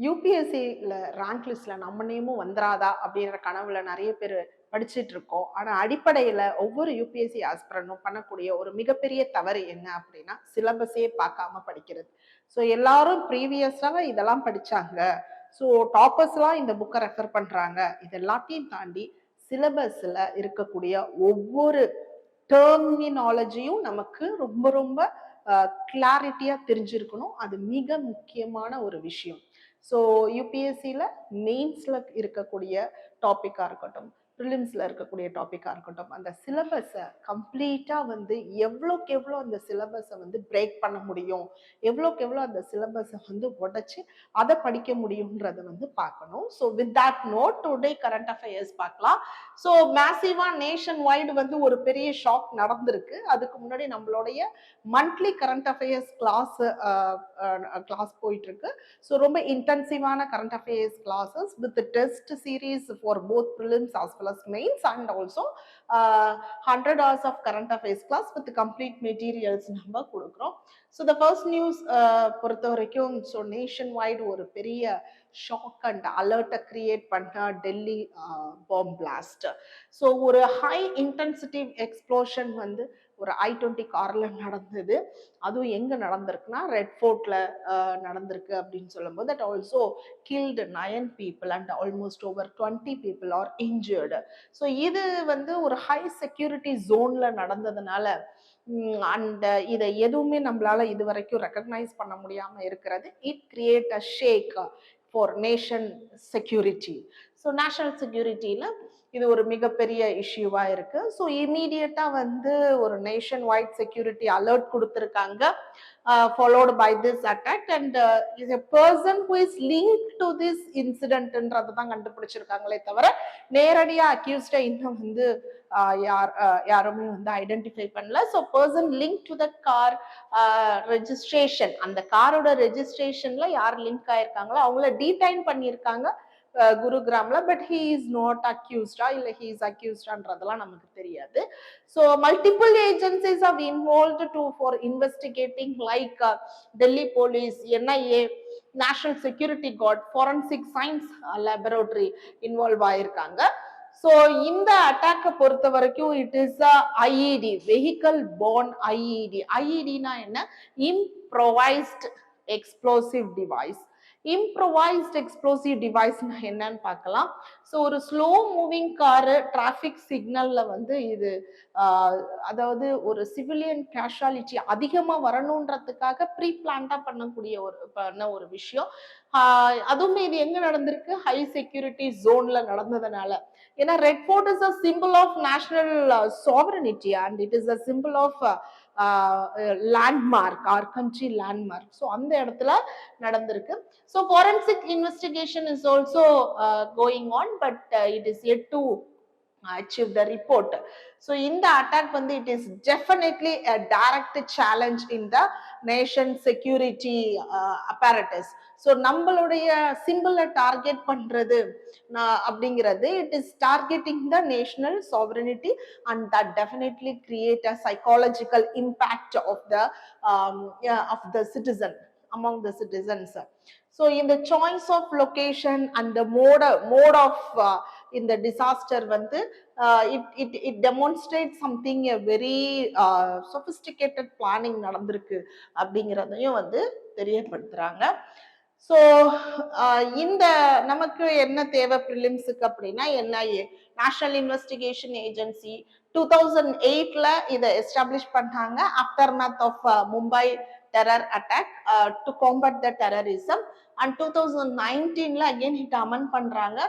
யூபிஎஸ்சில rank லிஸ்ட்ல நம்ம நேமும் வந்துராதா அப்படின்ற கனவுல நிறைய பேர் படிச்சுட்டு இருக்கோம். ஆனா அடிப்படையில ஒவ்வொரு யூபிஎஸ்சி ஆஸ்பிரண்டும் பண்ணக்கூடிய ஒரு மிகப்பெரிய தவறு என்ன அப்படின்னா சிலபஸே பார்க்காம படிக்கிறது. ஸோ எல்லாரும் ப்ரீவியஸா இதெல்லாம் படிச்சாங்க, ஸோ டாப்பர்ஸ்லாம் இந்த புக்கை ரெஃபர் பண்றாங்க, இது எல்லாத்தையும் தாண்டி சிலபஸ்ல இருக்கக்கூடிய ஒவ்வொரு டெர்மினாலஜியும் நமக்கு ரொம்ப ரொம்ப கிளாரிட்டியா தெரிஞ்சிருக்கணும். அது மிக முக்கியமான ஒரு விஷயம். ஸோ யூபிஎஸ்சியில் மெயின்ஸில் இருக்கக்கூடிய டாப்பிக்காக இருக்கட்டும், ப்ரிலிம்ஸில் இருக்கக்கூடிய டாப்பிக்காக இருக்கட்டும், அந்த சிலபஸை கம்ப்ளீட்டாக வந்து எவ்வளோக்கு எவ்வளோ அந்த சிலபஸை வந்து பிரேக் பண்ண முடியும், எவ்வளோக்கு எவ்வளோ அந்த சிலபஸை வந்து உடைச்சி அதை படிக்க முடியுன்றதை வந்து பார்க்கணும். So with that note today current affairs பார்க்கலாம். ஸோ மேசிவாக நேஷன் வைடு வந்து ஒரு பெரிய ஷாக் நடந்திருக்கு. அதுக்கு முன்னாடி நம்மளுடைய மந்த்லி கரண்ட் அஃபேர்ஸ் கிளாஸ் போயிட்டு இருக்கு. ஸோ ரொம்ப இன்டென்சிவான current affairs classes with test series for both prelims as well as mains and also 100 hours of current affairs class with complete materials நம்ம கொடுக்குறோம். ஸோ the first news பொறுத்த வரைக்கும் so nation wide ஒரு பெரிய shock and அலர்ட்டை create பண்ண Delhi bomb blast. So ஒரு high intensity explosion வந்து ஒரு I-20 கார்ல நடந்தது. அதுவும் எங்க நடந்திருக்குன்னா ரெட் ஃபோர்ட்ல நடந்திருக்கு அப்படின்னு சொல்லும்போது that also killed 9 people and almost over 20 people are injured. So இது வந்து ஒரு ஹை செக்யூரிட்டி ஜோன்ல நடந்ததுனால அண்ட் இதை எதுவுமே நம்மளால இது வரைக்கும் ரெக்கக்னைஸ் பண்ண முடியாம இருக்கிறது. It create a shake for nation security. So national செக்யூரிட்டியில இது ஒரு மிகப்பெரிய இஷ்யூவா இருக்கு. ஸோ இமீடியட்டா வந்து ஒரு நேஷன் வைட் செக்யூரிட்டி அலர்ட் கொடுத்துருக்காங்க followed by this attack and is a person who is linked to this incidentன்றதை தான் கண்டுபிடிச்சிருக்காங்களே தவிர நேரடியா அக்யூஸ்டை இன்னும் வந்து யாருமே வந்து ஐடென்டிஃபை பண்ணல. So person link to the car registration, அந்த காரோட ரெஜிஸ்ட்ரேஷன்ல யார் லிங்க் ஆயிருக்காங்களோ அவங்கள டீடைன் பண்ணியிருக்காங்க குருகிராம்ல. பட் ஹி இஸ் நாட் அக்யூஸ்டா இல்ல ஹி இஸ் அக்யூஸ்டான்றதெல்லாம் நமக்கு தெரியாது. So multiple agencies are involved to for investigating like Delhi police, NIA, national security guard, forensic science laboratory involve ஆயிருக்காங்க. ஸோ இந்த அட்டாக்கை பொறுத்த வரைக்கும் it is IED, vehicle borne IED. ஐஇடினா என்ன? Improvised explosive device. Improvised explosive டிவைஸ்னா என்னன்னு பார்க்கலாம். ஸோ ஒரு ஸ்லோ மூவிங் காரு டிராஃபிக் சிக்னல்ல வந்து இது அதாவது ஒரு சிவிலியன் கேஷுவாலிட்டி அதிகமாக வரணுன்றதுக்காக ப்ரீ பிளான்டா பண்ணக்கூடிய ஒரு விஷயம். அதுவுமே இது எங்க நடந்திருக்கு? ஹை செக்யூரிட்டி ஜோன்ல நடந்ததுனால. ஏன்னா Red Fort is a symbol of national sovereignty and it is a symbol of landmark, or country landmark. So அந்த இடத்துல நடந்திருக்கு. So forensic investigation is also going on but it is yet to achieve the report. So in the attack வந்து it is definitely a direct challenge in the nation security apparatus. So நம்மளுடைய சிம்பிளை target பண்றது அப்படிங்கிறது it is targeting the national sovereignty and that definitely create a psychological impact of the citizen among the citizens. So in the choice of location and the mode of in the disaster வந்து it demonstrates something a very sophisticated planning நடந்திருக்கு அப்படிங்கிறதையும் வந்து தெரியப்படுத்துறாங்க. So இந்த நமக்கு என்ன தேவை ப்ரிலிம்ஸுக்கு அப்படின்னா என்ஐஏ, நேஷனல் இன்வெஸ்டிகேஷன் ஏஜென்சி 2008ல இதை எஸ்டாப்ளிஷ் பண்ணாங்க aftermath of Mumbai terror attack to combat the terrorism. And 2019ல அகெயின் இட் அமெண்ட் பண்றாங்க.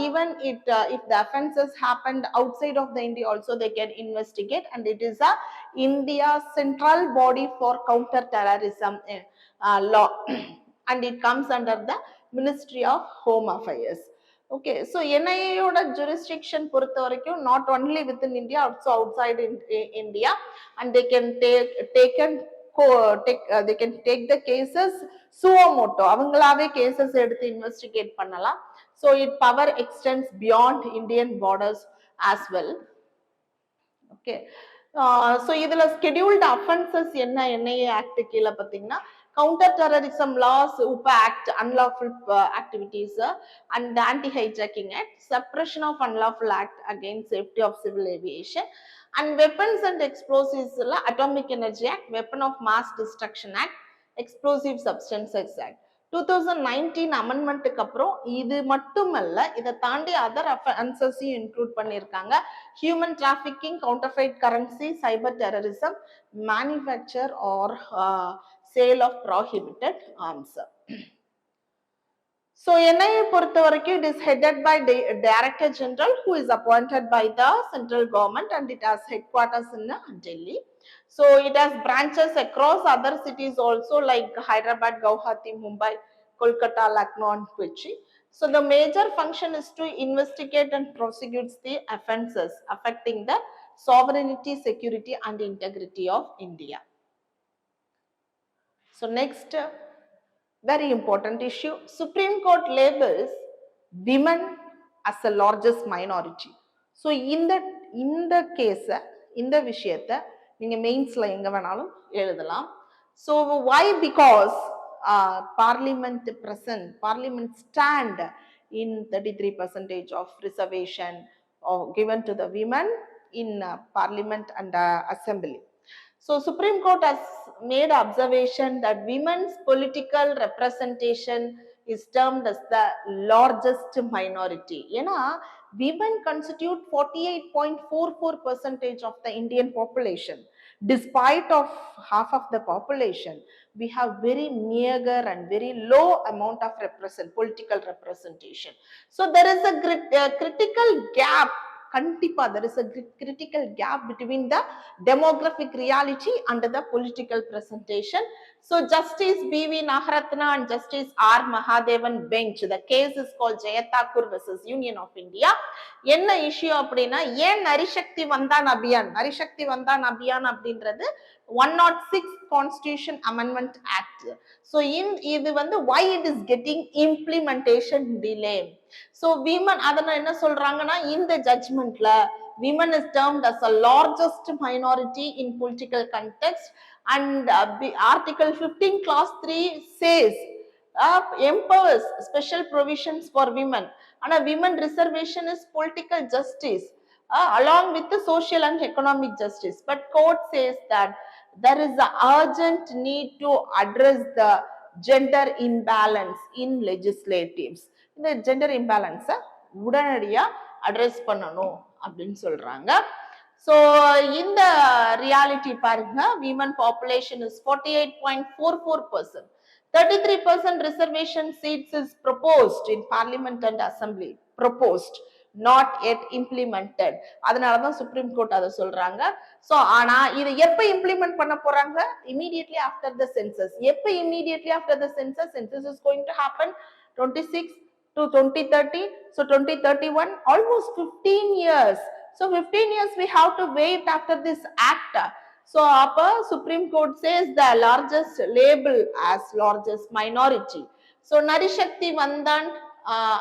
Even if the offenses happened outside of the India also they can investigate and it is a India central body for counter terrorism law and it comes under the Ministry of Home Affairs. Okay, so NIA ஓட jurisdiction பொறுத்த வரைக்கும் not only within India also outside India and they can take the cases suo motu, அவங்களாவே cases எடுத்து investigate பண்ணலாம். So its power extends beyond Indian borders as well. Okay. So இதுல scheduled offenses என்ன NIA act கீழே பார்த்தீங்கன்னா Counter-terrorism laws, UPA Act, unlawful activities, and Anti-Hijacking Act, suppression of unlawful act against safety of civil aviation, and Weapons and Explosives, Atomic Energy Act, Weapon of Mass Destruction Act, Explosive Substances Act. 2019 அமெண்ட்மெண்ட்டுக்கு அப்புறம் இது மட்டுமல்ல, இதை தாண்டி other அஃபென்சஸையும் include பண்ணியிருக்காங்க. Human trafficking, counterfeit currency, cyber terrorism, manufacture or sale of prohibited arms. So, NIA பொறுத்த வரைக்கும் it is headed by Director General who is appointed by the central government and it has headquarters in Delhi. So, it has branches across other cities also like Hyderabad, Guwahati, Mumbai, Kolkata, Lucknow and Kochi. So, the major function is to investigate and prosecute the offences affecting the sovereignty, security and integrity of India. So, next, very important issue, Supreme Court labels women as the largest minority. So, in the case, in the விஷயத்தை நீங்க மெயின்ஸ்ல எங்க வேணாலும் எழுதலாம். So, why? Because parliament stand in 33% of reservation given to the women in parliament and assembly. So, Supreme Court has made observation that women's political representation is termed as the largest minority. ஏன்னா women constitute 48.44% of the Indian population. Despite of half of the population, we have very meager and very low amount of political representation. So, there is a critical gap. Kandipa, there is a critical gap between the demographic reality and the political presentation. So, Justice B.V. Nagaratna and Justice R. Mahadevan bench, the case is called Jayathakur versus Union of India. என்ன issue அப்படின்னா, ஏன் நரிசக்தி வந்தான் அபியான் அப்படின்றது 106 Constitution Amendment Act. So, இது வந்து why it is getting implementation delay. So, women, அதனால என்ன சொல்றாங்கன்னா, இந்த ஜட்ஜ்மெண்ட்ல women is termed as a largest minority in political context and Article 15 Clause 3 says empowers special provisions for women, and a women reservation is political justice along with the social and economic justice. But court says that there is an urgent need to address the gender imbalance in legislatives. இந்த gender இம்பேலன்ஸை உடனடியா address பண்ணணும் அப்படின்னு சொல்றாங்க. So, இந்த reality பாருங்க, women population is 48.44%. 33% reservation seats is proposed in parliament and assembly. Proposed, not yet implemented. அதனாலதான் supreme court அதை சொல்றாங்க. So, ஆனா இதை எப்ப இம்ப்ளிமெண்ட் பண்ண போறாங்க? Immediately after the census. எப்ப immediately after the census? Census is going to happen 26 to 2030. So, 2031, almost 15 years. So, 15 years we have to wait after this act. So, upper Supreme Court says the largest label as largest minority. So, Narishakti Vandan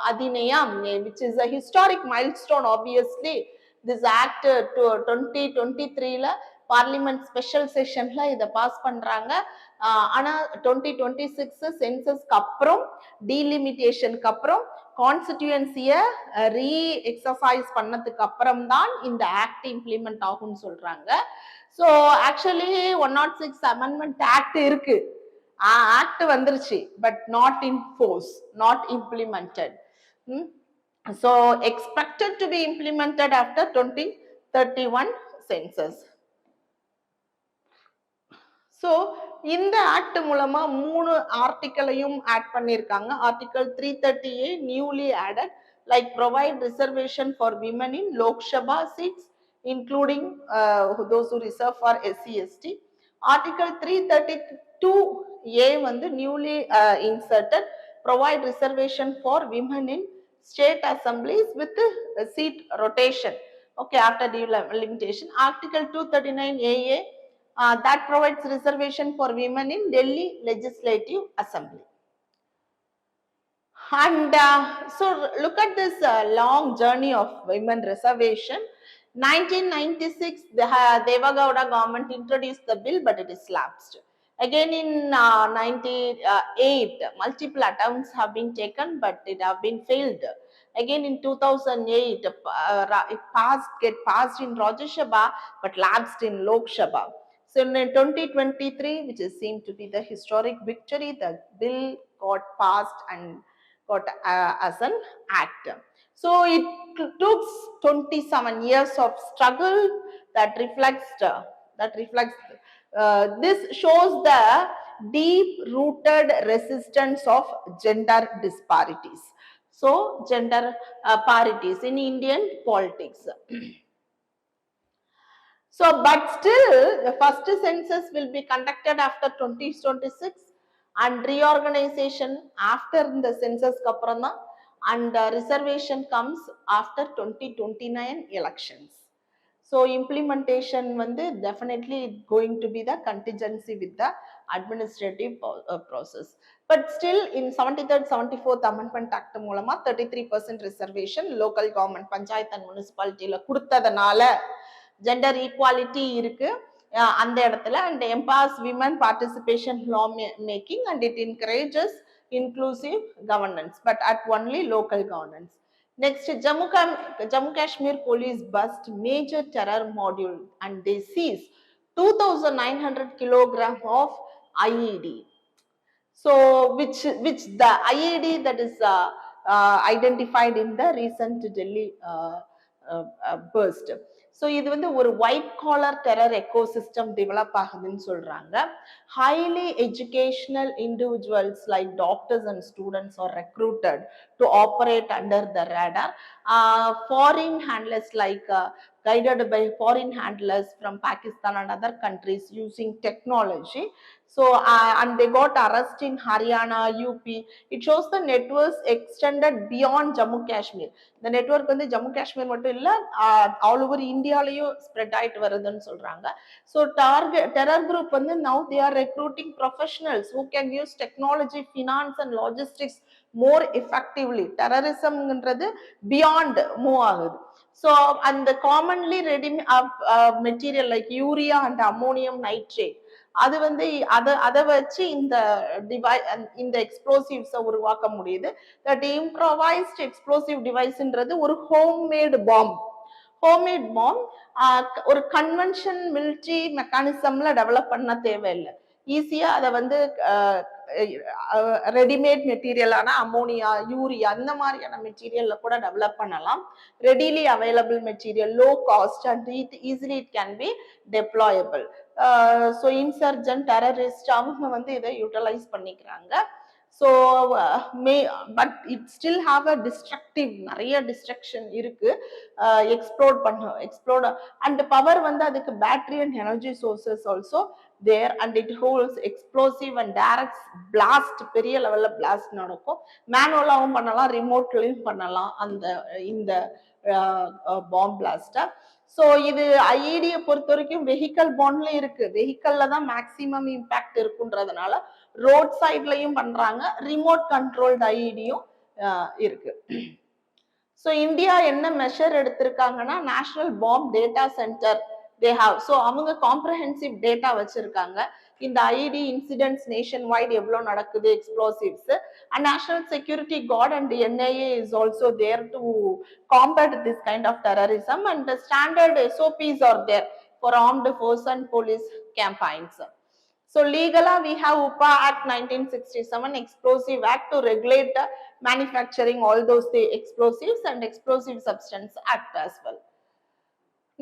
Adhinayam, which is a historic milestone, obviously. This act to 2023 la parliament special session la இதை pass பண்றாங்க. ஆனா 2026 சென்சஸ்க்கு அப்புறம் டீலிமிட்டேஷனுக்கு அப்புறம் கான்ஸ்டிடியூன்சியை ரீஎக்ஸசைஸ் பண்ணதுக்கு அப்புறம் தான் இந்த act implement ஆகும்னு சொல்றாங்க. ஸோ ஆக்சுவலி 106 அமெண்ட்மெண்ட் ஆக்ட் இருக்கு, ஆக்ட் வந்துருச்சு, but not in force, not implemented. So, expected to be implemented after 2031 census. So, இந்த ஆக்ட் மூலமா 3 ஆர்டிக்கலையும் ஆட் பண்ணிருக்காங்க. Article 330A newly added, like provide reservation for women in Lok Sabha seats, including those who reserve for SC/ST. Article 332A வந்து newly inserted, provide reservation for women in state assemblies with seat rotation. Okay, after delimitation. Article 239AA that provides reservation for women in Delhi Legislative Assembly. And so look at this long journey of women reservation. 1996, the Deva Gowda government introduced the bill, but it is lapsed. Again in 98, multiple attempts have been taken, but it have been failed. Again in 2008, it passed in Rajya Sabha, but lapsed in Lok Sabha. So in 2023, which is seemed to be the historic victory, the bill got passed and got as an act. So it took 27 years of struggle that reflects this shows the deep rooted resistance of gender disparities. So gender parities in Indian politics. So but still the first census will be conducted after 2026 and reorganization after the census kaprana, and reservation comes after 2029 elections. So implementation வந்து definitely going to be the contingency with the administrative process. But still in 73rd 74th amendment act மூலமா 33% reservation local government panchayat and municipalityல கொடுத்ததனால gender equality இருக்கு அந்த இடத்துல, and empowers women participation law making, and it encourages inclusive governance, but at only local governance. Next, Jammu Kashmir police bust major terror module and they seize 2,900 kilogram of IED. So which the IED that is identified in the recent Delhi burst. So இது வந்து ஒரு white collar terror ecosystem develop ஆகுதுன்னு சொல்றாங்க. Highly educational individuals like doctors and students are recruited to operate under the radar. Foreign handlers guided by foreign handlers from Pakistan and other countries using technology. So and they got arrested in Haryana, UP. It shows the networks extended beyond Jammu Kashmir. The network வந்து Jammu Kashmir மட்டும் இல்ல, all over இந்தியாலயும் spread ஆயிட்டு வருதுன்னு சொல்றாங்க. So terror group வந்து now they are recruiting professionals who can use technology, finance and logistics more effectively. Terrorismன்றது beyond move ஆகுது. So and the commonly ready material like urea and ammonium nitrate, அது வந்து அதை வச்சு இந்த எக்ஸ்ப்ளோசிவ்ஸை உருவாக்க முடியுது. தட் இம்ப்ரோவைஸ்ட் எக்ஸ்ப்ளோசிவ் டிவைஸ்ன்றது ஒரு ஹோம்மேட் பாம் ஒரு கன்வென்ஷன் மிலிட்ரி மெக்கானிசம்ல டெவலப் பண்ண தேவையில்லை. ஈஸியா அதை வந்து ரெடிமேட் மெட்டீரியலான அமோனியா, யூரியா அந்த மாதிரியான மெட்டீரியல்ல கூட டெவலப் பண்ணலாம். Readily available material, low cost and easily it can be deployable. So insurgent terrorist அவங்க வந்து இதை யூட்டிலைஸ் பண்ணிக்கிறாங்க. So but it still have a destructive, நிறைய டிஸ்ட்ரக்ஷன் இருக்கு. எக்ஸ்ப்ளோர்ட் அண்ட் பவர் வந்து அதுக்கு battery and energy sources also there, and it holds explosive and direct blast, பெரிய லெவல்ல பிளாஸ்ட் நடக்கும். மேனுவலாகவும் பண்ணலாம், ரிமோட்லையும் பண்ணலாம் அந்த இந்த பாம் பிளாஸ்ட. ஸோ இது ஐஇடியை பொறுத்த வரைக்கும் வெஹிக்கல் பாண்ட்ல இருக்கு. வெஹிக்கல்ல தான் மேக்சிமம் இம்பாக்ட் இருக்குன்றதுனால ரோட் சைட்லயும் பண்றாங்க, ரிமோட் கண்ட்ரோல்டு ஐஇடியும் இருக்கு. ஸோ இந்தியா என்ன மெஷர் எடுத்திருக்காங்கன்னா, national bomb data centre they have. So அவங்க காம்ப்ரஹென்சிவ் டேட்டா வச்சிருக்காங்க. இந்த ஐடி இன்சிடென்ட்ஸ் நேஷன் வைட் எவ்வளவு நடக்குது, explosives, and national security guard and NIA is also there to combat this kind of terrorism, and standard SOPs are there for armed force and police campaigns. So legally we have UPA Act 1967, Explosive Act to regulate manufacturing all those explosives, and Explosive Substance Act as well.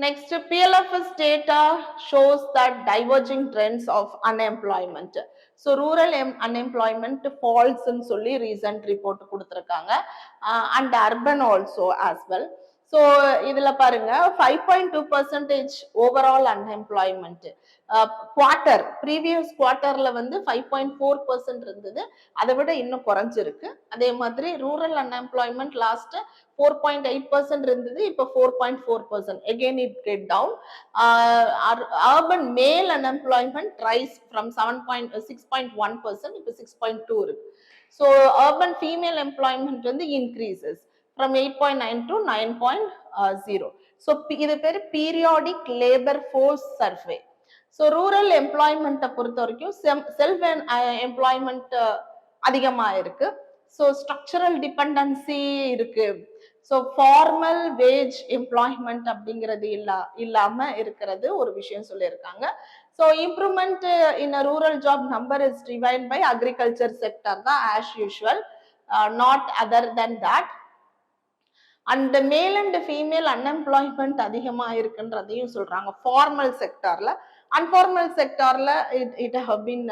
Next, PLFS data shows that diverging trends of unemployment. So rural unemployment falls in solely recent report kuduthirukanga, and urban also as well. So idhula parunga 5.2% overall unemployment. Quarter previous குவார்டர்ல வந்து 5.4% இருந்தது, அதை விட இன்னும் குறைஞ்சிருக்கு. அதே மாதிரி rural unemployment last 4.8% இருந்தது, இப்போ 4.4%. again it get down. urban male unemployment rise from 6.1%, இப்போ 6.2 இருக்கு. so urban female employment வந்து increases from 8.9 to 9.0. so இது பேரு periodic labor force survey. So rural எம்ப்ளாய்மெண்ட்டை பொறுத்த வரைக்கும் செல்ஃப் எம்ப்ளாய்மெண்ட் அதிகமாக இருக்கு. ஸோ ஸ்ட்ரக்சரல் டிபெண்டன்சி இருக்கு. ஸோ ஃபார்மல் வேஜ் எம்ப்ளாய்மெண்ட் அப்படிங்கிறது இல்லாம இருக்கிறது ஒரு விஷயம் சொல்லியிருக்காங்க. So improvement in rural job number is driven by agriculture sector தான் as usual, not other then that. And male and female unemployment அதிகமா இருக்குன்றதையும் சொல்றாங்க ஃபார்மல் செக்டார்ல. அன்ஃபார்மல் செக்டார்ல it have been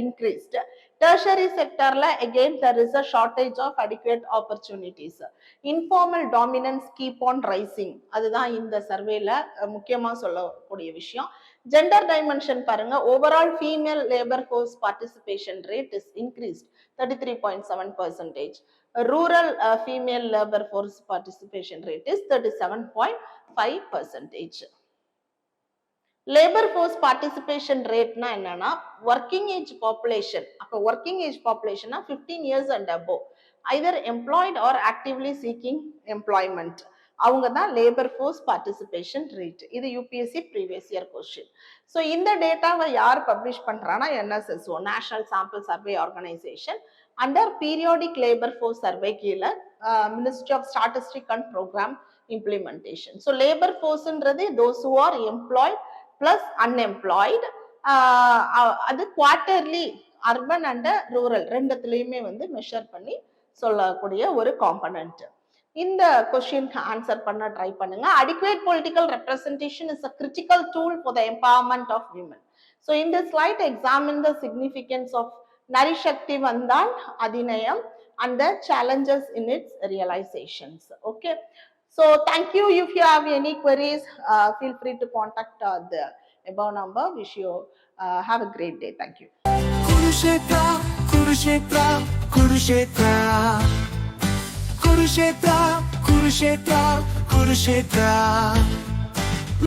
increased. Tertiary செக்டார்ல again there is a shortage of adequate opportunities. informal dominance keep on rising. அதுதான் இந்த சர்வேல முக்கியமா சொல்லக்கூடிய விஷயம். ஜெண்டர் டைமென்ஷன் பாருங்க, overall female labour force participation rate is increased 33.7%. rural female labor force participation rate is 37.5%. Labour force participation ரேட்னா என்னன்னா working age population. அப்போ working age பாப்புலேஷன்னா 15 years and above, either employed or actively seeking employment, அவங்க தான் labour force participation rate. இது UPSC previous year question. ஸோ இந்த டேட்டாவை யார் பப்ளிஷ் பண்றாங்கன்னா NSSO, national sample survey organisation, under periodic labour force survey கீழே ministry of statistic and programme implementation. ஸோ லேபர் ஃபோர்ஸ்ன்றது those who are employed plus unemployed. அது குவார்டர்லி அர்பன் அண்ட் ரூரல் ரெண்டுத்துலயுமே வந்து மெஷர் பண்ணி சொல்லக்கூடிய ஒரு காம்பனன்ட். இந்த கொஸ்டினுக்கு ஆன்சர் பண்ண ட்ரை பண்ணுங்க. adequate political representation is a critical tool for the empowerment of women. So in this slide examine the significance of Nari Shakti Vandan Adhinayam and the challenges in its realizations. Okay, so thank you. If you have any queries, feel free to contact the above number. Wish you have a great day. Thank you. Kurukshetra, Kurukshetra, Kurukshetra, Kurukshetra, Kurukshetra, Kurukshetra.